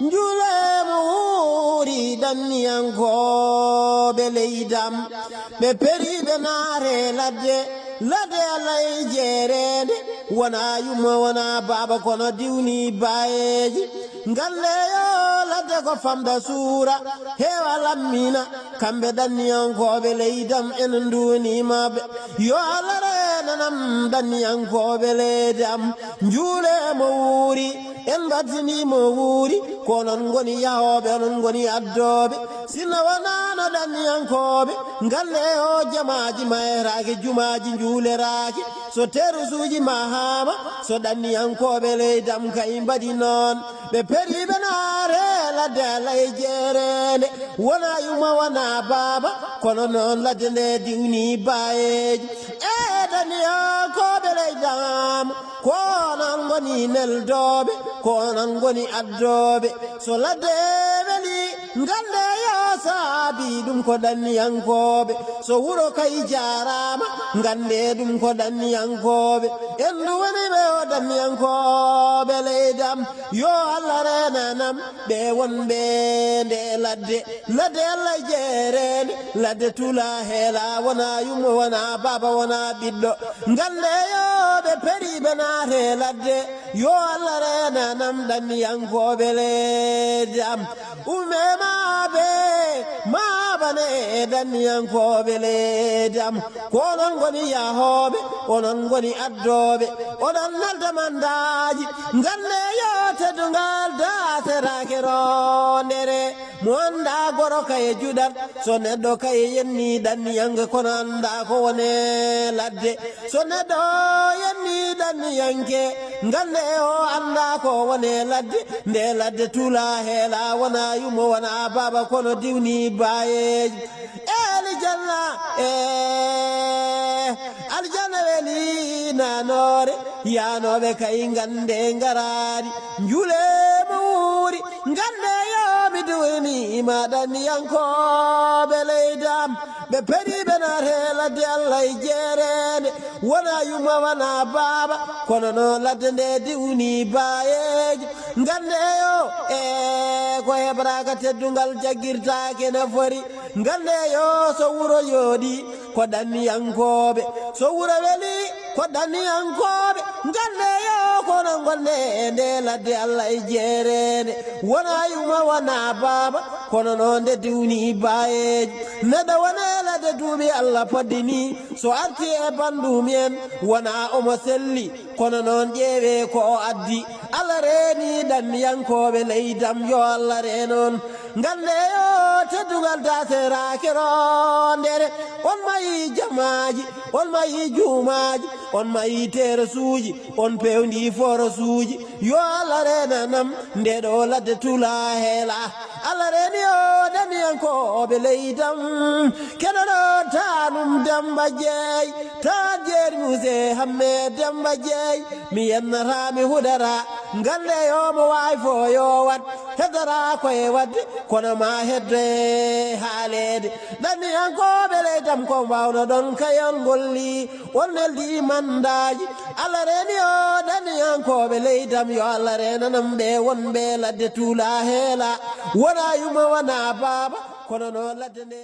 njule muri danniyankoɓe leydam ɓe periɓe naare ladde alay jerede wona yumma wona baba kono diwni bayeji galleyo ladde ko famda suura hewa lammina kamɓe danniyankoɓe leydam en dunimaɓe yo Allah renanam danniyankoɓe leydam njule mo wuuri en battinimo wuuri konon goni yahoɓe onon goni addoɓe sinno wonano danniyankoɓe galleyo jamaji mayraki jumaji juuleraki so terusuji mahama so danniyankoɓe leydam kay mbaɗi noon ɓe periɓe naare ladde alay jerende wona yuma wona baba kono noon ladde nde diwni bayeji danniyankoɓe leydam konon goni neldoɓe konon goni addoɓe so ladde weli galleyo saabi ɗum ko danniyankoɓe so wuro kay jarama gande ɗum ko danniyankoɓe en du woni ɓe o danniyankoɓe leydam yo Allah renanam ɓe wonɓe nde ladde Allah jerende ladde tula heela wona yummo wona baba wona ɓiɗɗo galleyo ɓe periɓe naate ladde yo Allah renanam danniyankoɓe leydam umemaɓe mabane danniyankoɓe leydam konon goni yahoɓe onon goni addoɓe oɗon nalda mandaji galleyo teddugal daserake rondere mo anda goro kaye juɗat so neɗɗo kaye yenni danniyanke kono anda ko wone ladde so neɗɗo yenni danniyanke galleyo anda ko wone ladde nde ladde tula heela wona yummo wona baba kono diwni bayeji aljanna aljanna weli nanore yanoɓe kay gande garari julemo wuuri gande yomi duwnima danniyankoɓe leydam ɓe periɓe naate ladde Allah jerende wona yumma wona baba kono noon ladde nde diwni bayeji gandeyo ko hebraka teddugal jaggirtake nafori gandeyo so wuro yooɗi ko danniyankoɓe so wuro weli ko danniyankoɓe gandeyo kono gonne nde ladde Allah jerende wona yumma wona baba kono noon nde diwni bayeji neɗɗo wone ladde duuɓi Allah poddini so arti e bandumien wona omo selli kono noon ƴeewe ko o addi Allah reeni danniyankoɓe leydam yo Allah renon gandeyo teddugal daserake rondere on mayi jamaji on mayi jumaji on mayi terasuji on pewndi forasuji yo Allah renanam ndeɗo ladde tula heela Allah reni o danniyankoɓe leydam keɗoɗo tanum Demba Jeey ta jeeri muse hamme Demba Jeey mi yennatami hudara galleyo mo wawi fo yo wat heddora koye wadde kono ma hedde haalede danniyankoɓe leydam ko mbawno ɗon kayon golli on neldi mandaji Allah reni o danniyankoɓe leydam yo Allah renanam ɓe wonɓe ladde tula heela wona yuma wona baba kono no ladde nde